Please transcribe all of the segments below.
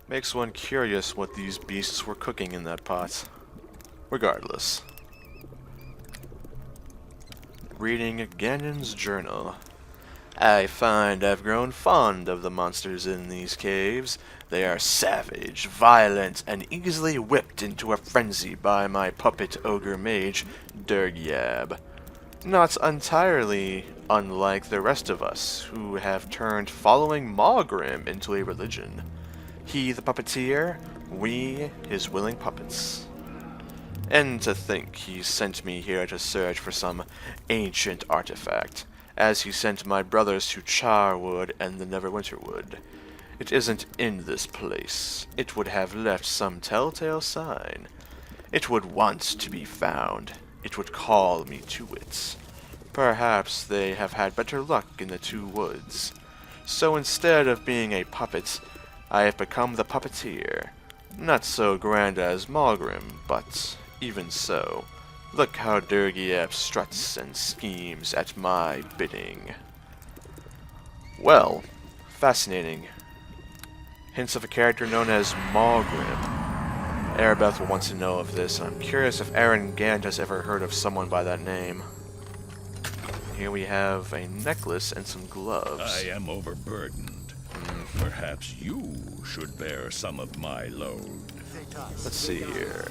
Makes one curious what these beasts were cooking in that pot. Regardless. Reading Ganon's journal. I find I've grown fond of the monsters in these caves. They are savage, violent, and easily whipped into a frenzy by my puppet ogre mage, Durgyab. Not entirely unlike the rest of us, who have turned following Maugrim into a religion. He the puppeteer, we his willing puppets. And to think he sent me here to search for some ancient artifact, as he sent my brothers to Charwood and the Neverwinter Wood. It isn't in this place. It would have left some telltale sign. It would want to be found. It would call me to it. Perhaps they have had better luck in the two woods. So instead of being a puppet, I have become the puppeteer. Not so grand as Maugrim, but even so, look how Durgyab struts and schemes at my bidding. Well, fascinating. Hints of a character known as Maugrim. Erebeth will want to know of this, and I'm curious if Aaron Gant has ever heard of someone by that name. Here we have a necklace and some gloves. I am overburdened. Perhaps you should bear some of my load. Let's see here.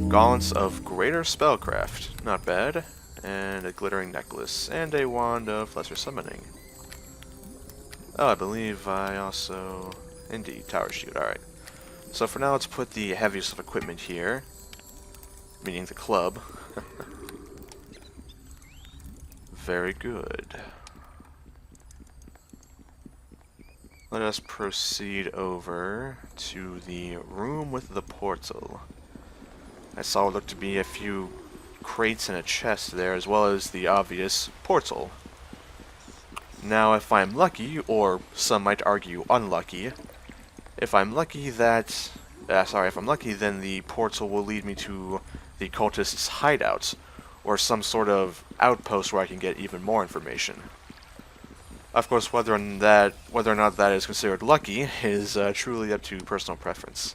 Gauntlets of Greater Spellcraft. Not bad. And a glittering necklace. And a wand of lesser summoning. Oh, I believe I also... Indeed, Tower Shoot. Alright. So for now, let's put the heaviest of equipment here. Meaning the club. Very good. Let us proceed over to the room with the portal. I saw what looked to be a few crates and a chest there, as well as the obvious portal. Now, if I'm lucky, or some might argue unlucky, if I'm lucky, then the portal will lead me to the cultists' hideout, or some sort of outpost where I can get even more information. Of course, whether or not that is considered lucky is truly up to personal preference.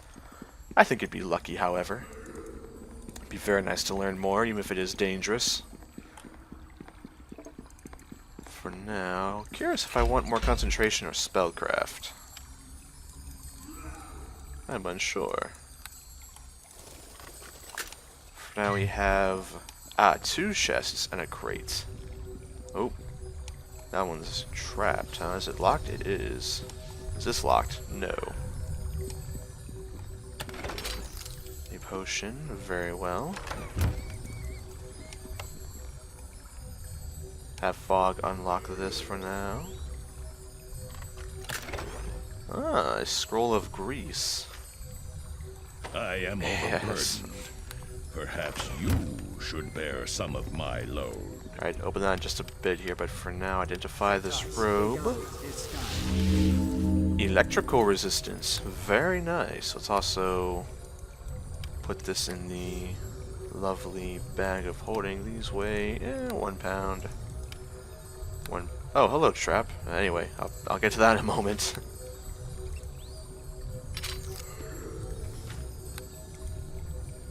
I think it'd be lucky, however. It'd be very nice to learn more, even if it is dangerous. For now, curious if I want more concentration or spellcraft. I'm unsure. For now, we have 2 chests and a crate. Oh. That one's trapped, huh? Is it locked? It is. Is this locked? No. A potion. Very well. Have Fog unlock this for now. Ah, a scroll of grease. I am overburdened. Perhaps you should bear some of my load. Alright, open that in just a bit here, but for now, identify this robe. Electrical resistance. Very nice. Let's also put this in the lovely bag of holding. These weigh 1 pound. Oh, hello, trap. Anyway, I'll get to that in a moment.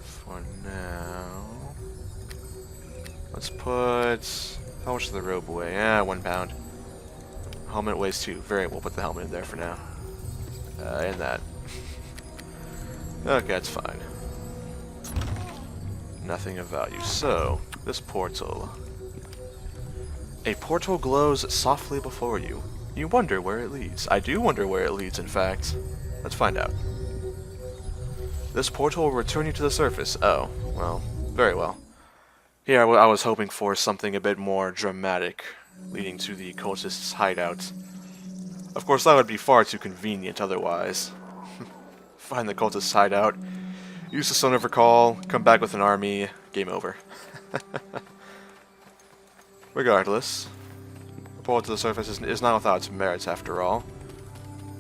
For now, let's put... How much does the robe weigh? 1 pound. Helmet weighs 2. We'll put the helmet in there for now. And that. Okay, that's fine. Nothing of value. So, this portal. A portal glows softly before you. You wonder where it leads. I do wonder where it leads, in fact. Let's find out. This portal will return you to the surface. Oh, well, very well. Here, I was hoping for something a bit more dramatic, leading to the cultists' hideout. Of course, that would be far too convenient otherwise. Find the cultists' hideout, use the Stone of Recall, come back with an army, game over. Regardless, the portal to the surface is not without its merits after all.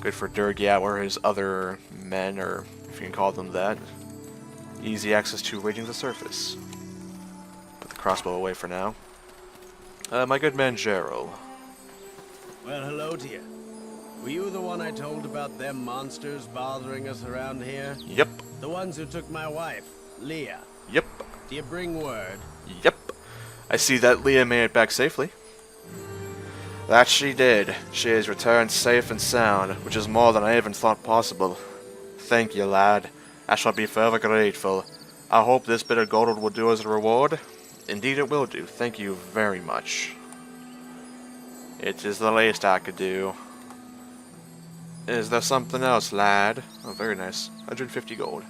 Good for Durgyab or his other men, or if you can call them that. Easy access to raiding the surface. Put the crossbow away for now. My good man Rayle. Well, hello to you. Were you the one I told about them monsters bothering us around here? Yep. The ones who took my wife, Leah. Yep. Do you bring word? Yep. I see that Leah made it back safely. That she did. She has returned safe and sound, which is more than I even thought possible. Thank you, lad. I shall be forever grateful. I hope this bit of gold will do as a reward. Indeed it will do. Thank you very much. It is the least I could do. Is there something else, lad? Oh, very nice. 150 gold.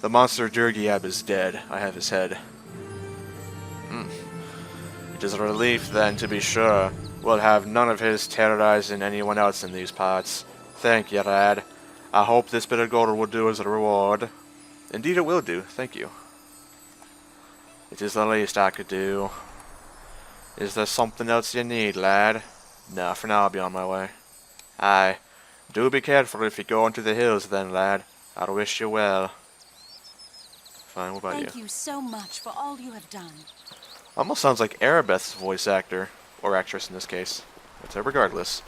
The monster Durgiab is dead. I have his head. It is a relief, then, to be sure. We'll have none of his terrorizing anyone else in these parts. Thank you, lad. I hope this bit of gold will do as a reward. Indeed it will do. Thank you. It is the least I could do. Is there something else you need, lad? No, for now I'll be on my way. Aye. Do be careful if you go into the hills then, lad. I'll wish you well. Fine, what about you? Thank you so much for all you have done. Almost sounds like Arabeth's voice actor, or actress in this case. But regardless.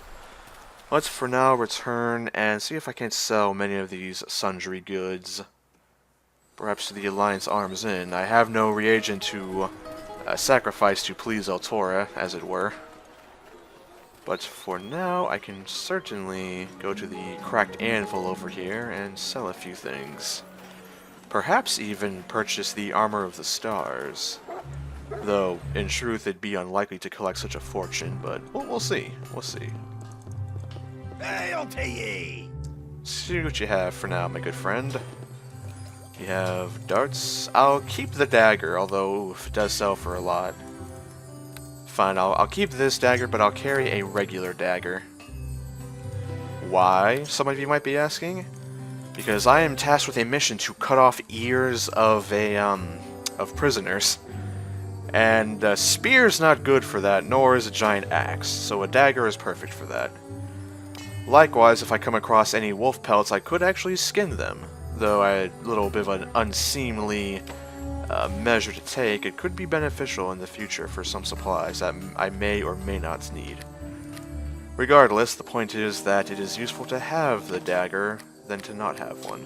Let's for now return and see if I can't sell many of these sundry goods. Perhaps to the Alliance Arms Inn. I have no reagent to sacrifice to please Altora, as it were. But for now, I can certainly go to the Cracked Anvil over here and sell a few things. Perhaps even purchase the Armor of the Stars. Though, in truth, it'd be unlikely to collect such a fortune, but we'll see. We'll see. Hail to ye! See what you have for now, my good friend. You have darts. I'll keep the dagger, although it does sell for a lot. Fine, I'll keep this dagger, but I'll carry a regular dagger. Why, some of you might be asking? Because I am tasked with a mission to cut off ears of prisoners. And a spear's not good for that, nor is a giant axe, so a dagger is perfect for that. Likewise, if I come across any wolf pelts, I could actually skin them. Though I had a little bit of an unseemly measure to take, it could be beneficial in the future for some supplies that I may or may not need. Regardless, the point is that it is useful to have the dagger than to not have one.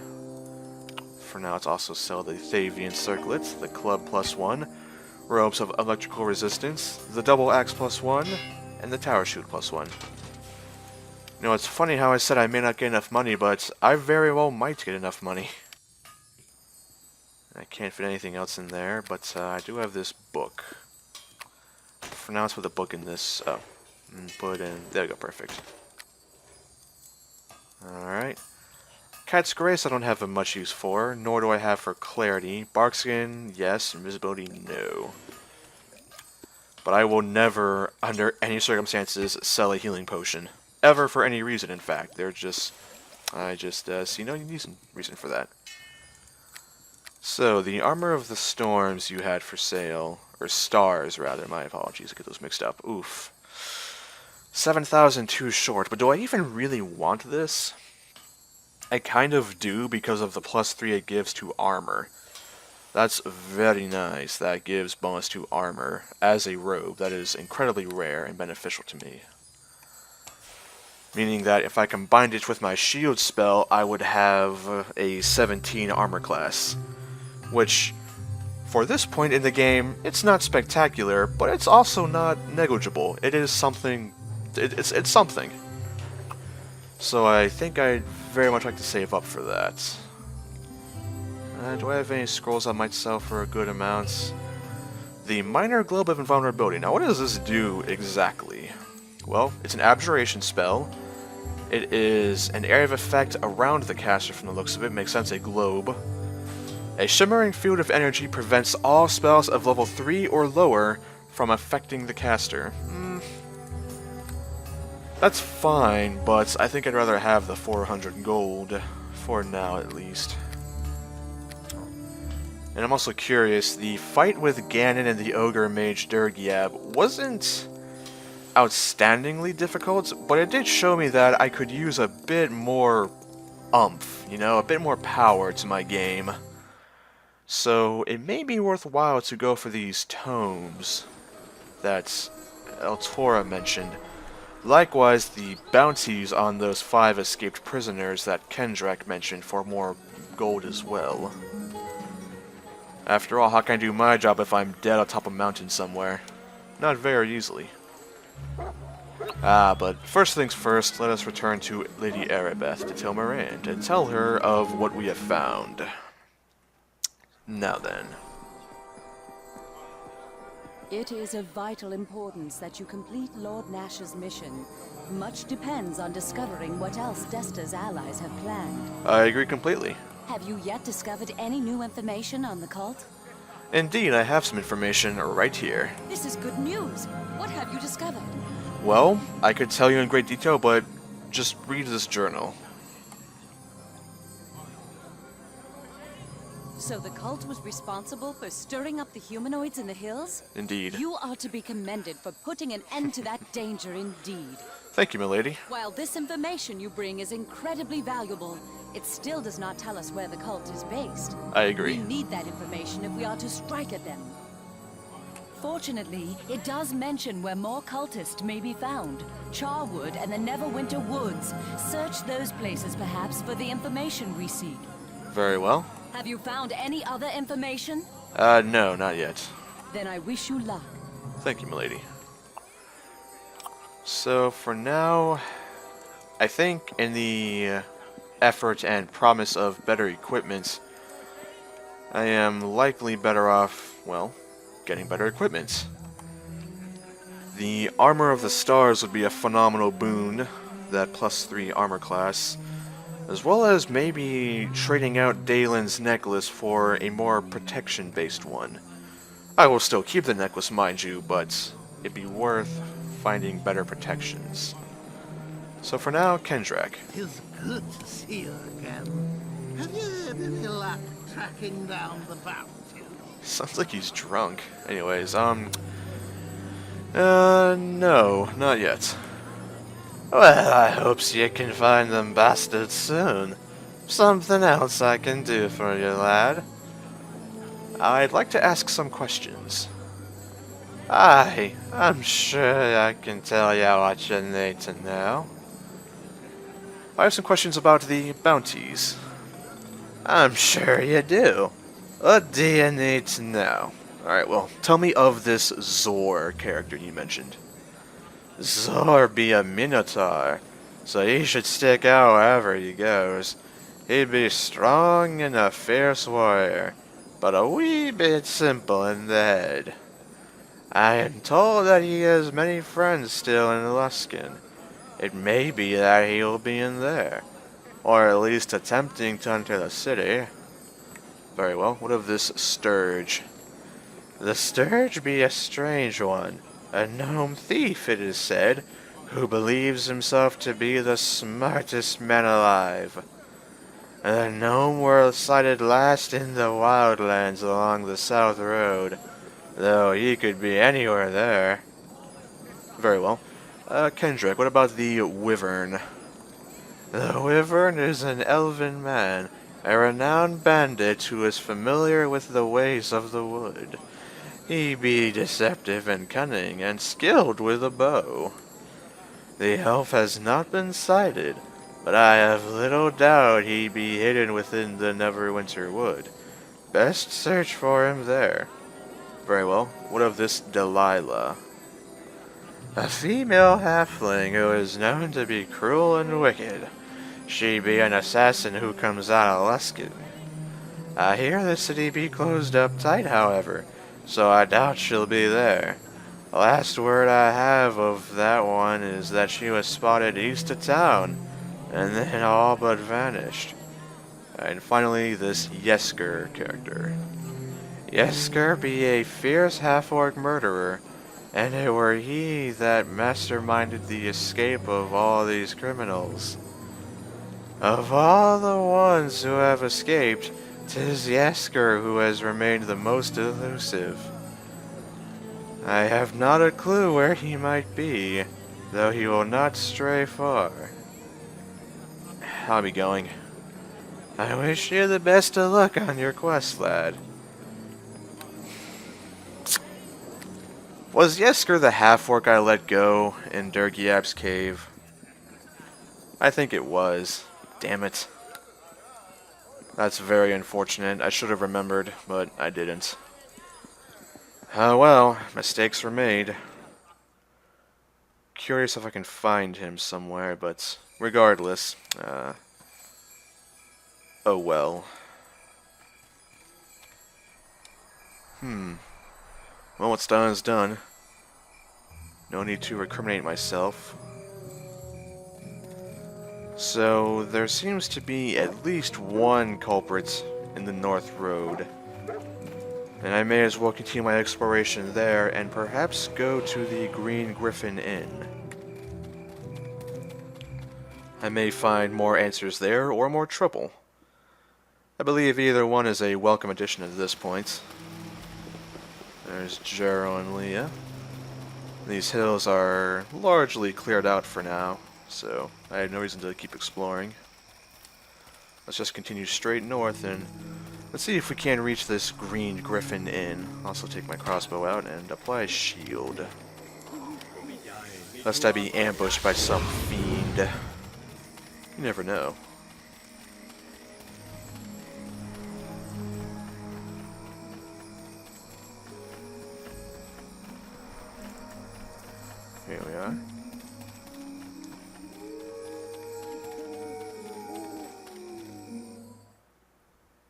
For now, let's also sell the Thavian Circlet, the Club +1, Robes of Electrical Resistance, the Double Axe +1, and the Tower Shoot +1. You know, it's funny how I said I may not get enough money, but I very well might get enough money. I can't fit anything else in there, but I do have this book. For now, let's put the book in this. Oh, and put in. There we go, perfect. Alright. Cat's Grace I don't have much use for, nor do I have for Clarity. Barkskin, yes. Invisibility, no. But I will never, under any circumstances, sell a healing potion. Ever for any reason, in fact. They're just... I just see no reason for that. So, the Armor of the Storms you had for sale, or Stars, rather, my apologies, I get those mixed up. Oof. 7,000 too short, but do I even really want this? I kind of do because of the +3 it gives to armor. That's very nice, that gives bonus to armor as a robe. That is incredibly rare and beneficial to me. Meaning that if I combined it with my shield spell, I would have a 17 armor class. Which, for this point in the game, it's not spectacular, but it's also not negligible. It is something... It's something. So I think I'd very much like to save up for that. Do I have any scrolls I might sell for a good amount? The Minor Globe of Invulnerability. Now what does this do exactly? Well, it's an abjuration spell. It is an area of effect around the caster from the looks of it. Makes sense, a globe. A shimmering field of energy prevents all spells of level 3 or lower from affecting the caster. That's fine, but I think I'd rather have the 400 gold, for now at least. And I'm also curious, the fight with Ganon and the Ogre Mage Durgiab wasn't outstandingly difficult, but it did show me that I could use a bit more oomph, you know, a bit more power to my game. So it may be worthwhile to go for these tomes that Altora mentioned. Likewise, the bounties on those 5 escaped prisoners that Kendrak mentioned for more gold as well. After all, how can I do my job if I'm dead on top of a mountain somewhere? Not very easily. But first things first, let us return to Lady Erebeth to Tilmarand and tell her of what we have found. Now then. It is of vital importance that you complete Lord Nash's mission. Much depends on discovering what else Desta's allies have planned. I agree completely. Have you yet discovered any new information on the cult? Indeed, I have some information right here. This is good news. What have you discovered? Well, I could tell you in great detail, but just read this journal. So the cult was responsible for stirring up the humanoids in the hills? Indeed. You are to be commended for putting an end to that danger indeed. Thank you, milady. While this information you bring is incredibly valuable, it still does not tell us where the cult is based. I agree. We need that information if we are to strike at them. Fortunately, it does mention where more cultists may be found. Charwood and the Neverwinter Woods. Search those places perhaps for the information we seek. Very well. Have you found any other information? No, not yet. Then I wish you luck. Thank you, milady. So, for now, I think in the effort and promise of better equipment, I am likely better off, well, getting better equipment. The Armor of the Stars would be a phenomenal boon, that +3 armor class, as well as maybe trading out Dalen's necklace for a more protection-based one. I will still keep the necklace, mind you, but it'd be worth finding better protections. So for now, Kendrak. It's good to see you again. Have you had any luck tracking down the bounty? Sounds like he's drunk. Anyways, no, not yet. Well, I hopes you can find them bastards soon. Something else I can do for you, lad? I'd like to ask some questions. Aye, I'm sure I can tell you what you need to know. I have some questions about the bounties. I'm sure you do. What do you need to know? Alright, well, tell me of this Zor character you mentioned. Zor be a minotaur, so he should stick out wherever he goes. He'd be strong and a fierce warrior, but a wee bit simple in the head. I am told that he has many friends still in Luskan. It may be that he will be in there, or at least attempting to enter the city. Very well, what of this Sturge? The Sturge be a strange one, a gnome thief, it is said, who believes himself to be the smartest man alive. The gnome were sighted last in the wildlands along the south road, though he could be anywhere there. Very well. Kendrick, what about the Wyvern? The Wyvern is an elven man, a renowned bandit who is familiar with the ways of the wood. He be deceptive and cunning, and skilled with a bow. The elf has not been sighted, but I have little doubt he be hidden within the Neverwinter wood. Best search for him there. Very well. What of this Delilah? A female halfling who is known to be cruel and wicked. She be an assassin who comes out of Luskan. I hear the city be closed up tight, however, so I doubt she'll be there. The last word I have of that one is that she was spotted east of town, and then all but vanished. And finally, this Yesker character. Yesker be a fierce half-orc murderer, and it were he that masterminded the escape of all these criminals. Of all the ones who have escaped, 'tis Yesker who has remained the most elusive. I have not a clue where he might be, though he will not stray far. I'll be going. I wish you the best of luck on your quest, lad. Was Yesker the half-orc I let go in Durgiab's cave? I think it was. Damn it. That's very unfortunate. I should have remembered, but I didn't. Oh well, mistakes were made. Curious if I can find him somewhere, but regardless, oh well. Well, what's done is done. No need to recriminate myself. So, there seems to be at least one culprit in the North Road. And I may as well continue my exploration there and perhaps go to the Green Griffin Inn. I may find more answers there or more trouble. I believe either one is a welcome addition at this point. There's Jero and Leah. These hills are largely cleared out for now, so I have no reason to keep exploring. Let's just continue straight north and let's see if we can reach this Green Griffin Inn. Also take my crossbow out and apply a shield. Lest I be ambushed by some fiend. You never know. Here we are.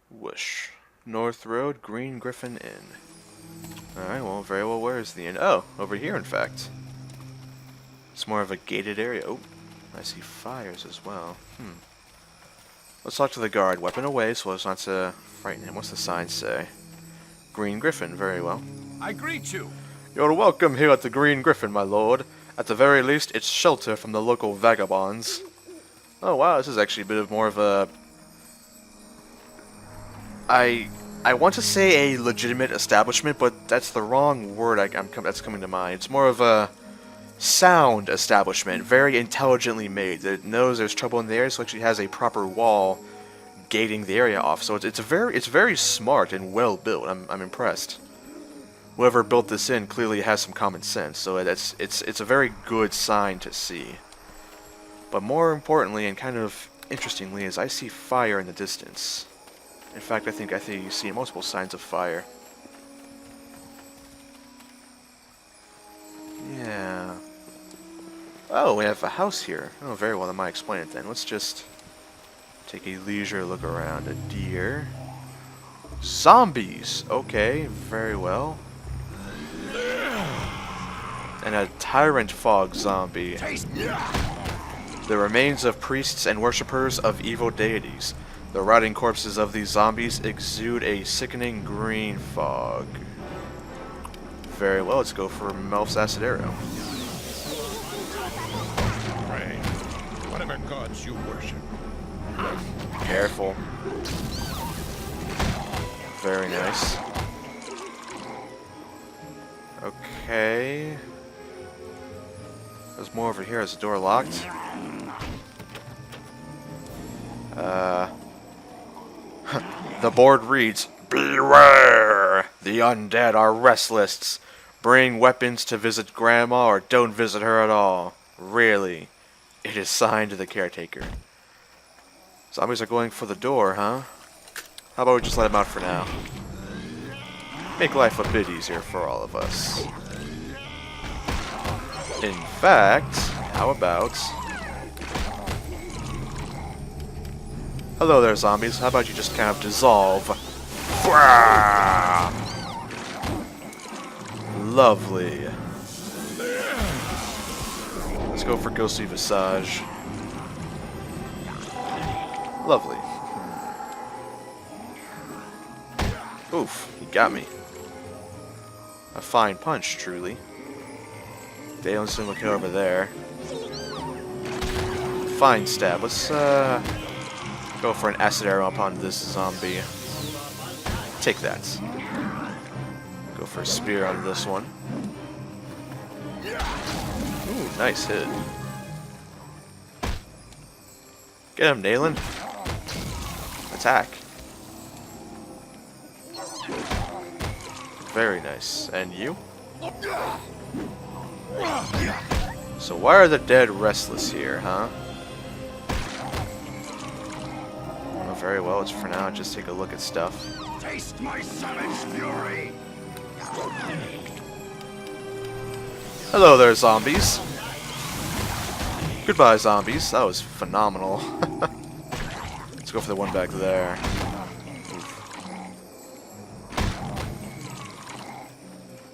Whoosh. North Road, Green Griffin Inn. Alright, well, very well, where is the inn? Oh, over here, in fact. It's more of a gated area. Oh, I see fires as well. Let's talk to the guard. Weapon away, so as not to frighten him. What's the sign say? Green Griffin, very well. I greet you. You're welcome here at the Green Griffin, my lord. At the very least, it's shelter from the local vagabonds. Oh wow, this is actually a bit of more of a... I want to say a legitimate establishment, but that's the wrong word that's coming to mind. It's more of a sound establishment, very intelligently made. It knows there's trouble in the area, so it actually has a proper wall gating the area off. So it's very smart and well built. I'm impressed. Whoever built this inn clearly has some common sense, so it's a very good sign to see. But more importantly, and kind of interestingly, is I see fire in the distance. In fact, I think you see multiple signs of fire. Yeah. Oh, we have a house here. Oh, very well, that might explain it then. Let's just take a leisure look around. A deer. Zombies! Okay, very well. And a tyrant fog zombie. The remains of priests and worshippers of evil deities. The rotting corpses of these zombies exude a sickening green fog. Very well, let's go for Melf's Acid Arrow. Pray, whatever gods you worship. Careful. Very nice. Okay. There's more over here. Is the door locked? The board reads, "Beware! The undead are restless. Bring weapons to visit Grandma or don't visit her at all. Really. It is signed to the caretaker." Zombies are going for the door, huh? How about we just let them out for now? Make life a bit easier for all of us. In fact, how about... Hello there, zombies. How about you just kind of dissolve? Lovely. Let's go for Ghostly Visage. Lovely. Oof, he got me. A fine punch, truly. Dalen's gonna look over there. Fine stab. Let's go for an acid arrow upon this zombie. Take that. Go for a spear on this one. Ooh, nice hit. Get him, Dalen. Attack. Very nice. And you? So why are the dead restless here, huh? Well, very well, it's for now. Just take a look at stuff. Taste my savage fury! Hello there, zombies. Goodbye, zombies. That was phenomenal. Let's go for the one back there.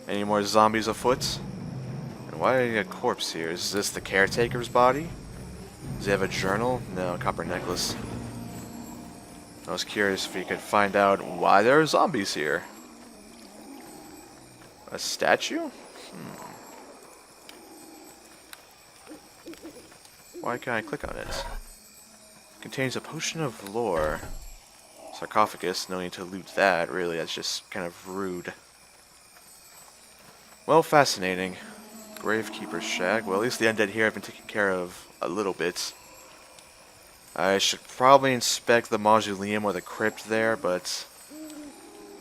Any more zombies afoot? And why a corpse here? Is this the caretaker's body? Does he have a journal? No, copper necklace. I was curious if you could find out why there are zombies here. A statue? Why can't I click on it? Contains a potion of lore. Sarcophagus, no need to loot that, really, that's just kind of rude. Well, fascinating. Gravekeeper's shack. Well, at least the undead here have been taken care of a little bit. I should probably inspect the mausoleum or the crypt there, but...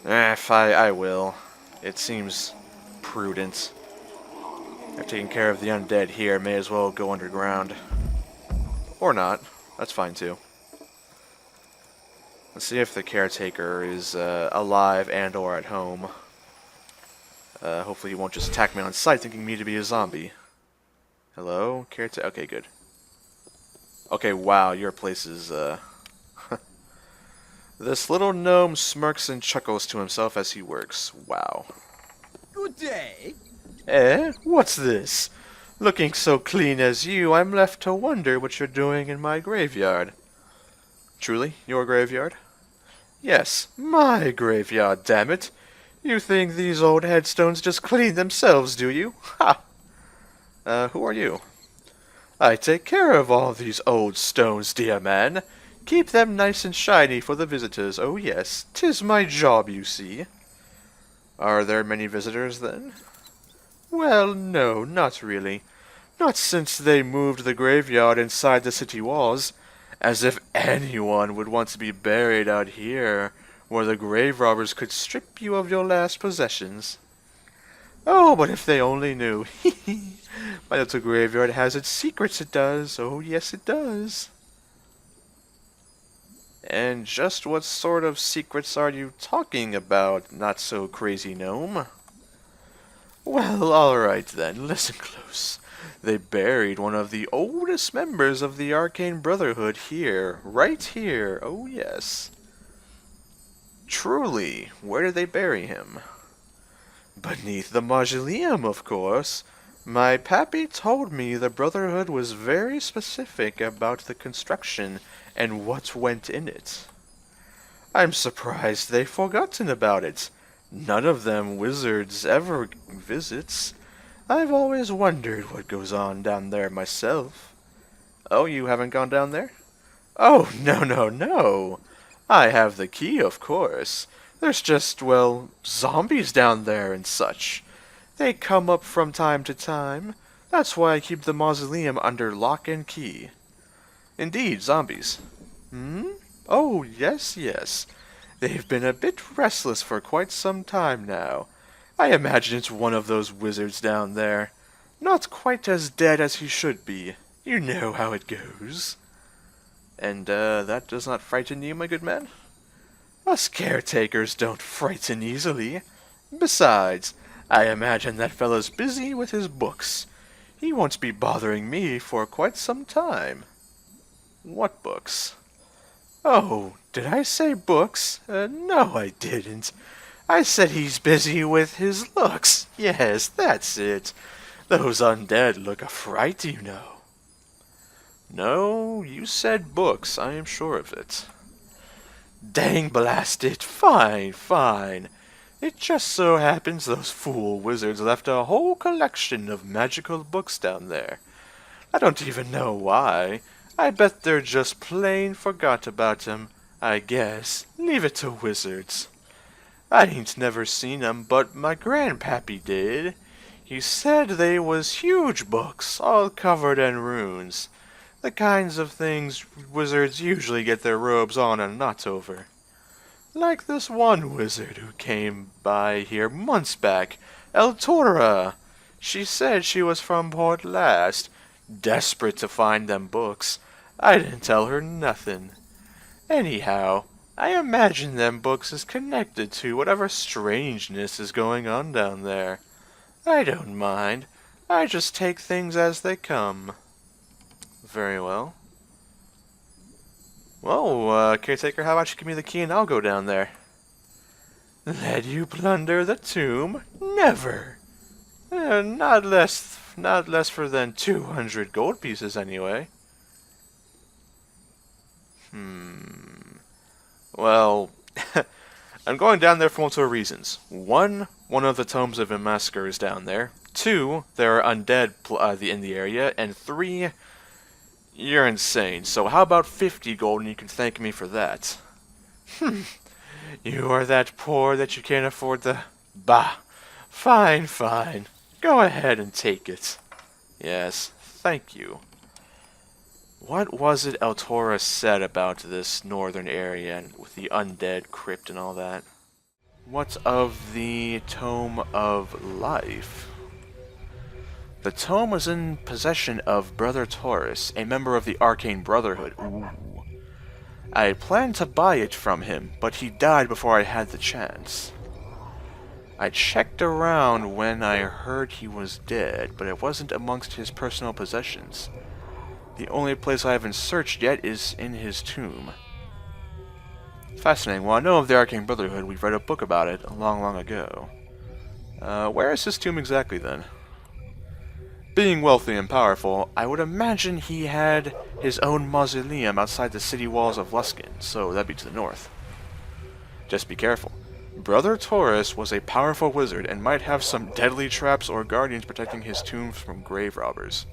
if I will. It seems prudent. I've taken care of the undead here, may as well go underground. Or not. That's fine too. Let's see if the caretaker is alive and or at home. Hopefully he won't just attack me on sight thinking me to be a zombie. Hello? Caretaker? Okay, good. Okay, wow, your place is, This little gnome smirks and chuckles to himself as he works. Wow. Good day. Eh? What's this? Looking so clean as you, I'm left to wonder what you're doing in my graveyard. Truly, your graveyard? Yes, my graveyard, damn it. You think these old headstones just clean themselves, do you? Ha! Who are you? I take care of all these old stones, dear man. Keep them nice and shiny for the visitors. Oh yes, 'tis my job, you see. Are there many visitors, then? Well, no, not really. Not since they moved the graveyard inside the city walls. As if anyone would want to be buried out here, where the grave robbers could strip you of your last possessions. Oh, but if they only knew. My little graveyard has its secrets, it does. Oh, yes, it does. And just what sort of secrets are you talking about, not so crazy gnome? Well, alright then, listen close. They buried one of the oldest members of the Arcane Brotherhood here, right here, oh yes. Truly, where did they bury him? Beneath the mausoleum, of course. My pappy told me the Brotherhood was very specific about the construction and what went in it. I'm surprised they've forgotten about it. None of them wizards ever visits. I've always wondered what goes on down there myself. Oh, you haven't gone down there? Oh, no, no, no. I have the key, of course. There's just, well, zombies down there and such. They come up from time to time. That's why I keep the mausoleum under lock and key. Indeed, zombies. Hmm? Oh, yes, yes. They've been a bit restless for quite some time now. I imagine it's one of those wizards down there. Not quite as dead as he should be. You know how it goes. And, that does not frighten you, my good man? Us caretakers don't frighten easily. Besides, I imagine that fellow's busy with his books. He won't be bothering me for quite some time. What books? Oh, did I say books? No, I didn't. I said he's busy with his looks. Yes, that's it. Those undead look a fright, you know. No, you said books, I am sure of it. Dang blast it, fine, fine. It just so happens those fool wizards left a whole collection of magical books down there. I don't even know why. I bet they're just plain forgot about 'em, I guess. Leave it to wizards. I ain't never seen 'em, but my grandpappy did. He said they was huge books, all covered in runes. The kinds of things wizards usually get their robes on and not over. Like this one wizard who came by here months back, Eltora. She said she was from Port Last, desperate to find them books. I didn't tell her nothing. Anyhow, I imagine them books is connected to whatever strangeness is going on down there. I don't mind. I just take things as they come. Very well. Well, caretaker, how about you give me the key and I'll go down there? Let you plunder the tomb? Never! Not less for than 200 gold pieces anyway. Well, I'm going down there for multiple reasons. One of the tomes of Imasker is down there. 2, there are undead in the area. And 3, you're insane. So how about 50 gold and you can thank me for that? You are that poor that you can't afford the... Bah! Fine, fine. Go ahead and take it. Yes, thank you. What was it Eltora said about this northern area and with the undead crypt and all that? What of the Tome of Life? The tome was in possession of Brother Taurus, a member of the Arcane Brotherhood. Ooh. I had planned to buy it from him, but he died before I had the chance. I checked around when I heard he was dead, but it wasn't amongst his personal possessions. The only place I haven't searched yet is in his tomb. Fascinating. Well, I know of the Arcane Brotherhood. We've read a book about it long ago. Where is his tomb exactly, then? Being wealthy and powerful, I would imagine he had his own mausoleum outside the city walls of Luskan, so that'd be to the north. Just be careful. Brother Taurus was a powerful wizard and might have some deadly traps or guardians protecting his tomb from grave robbers.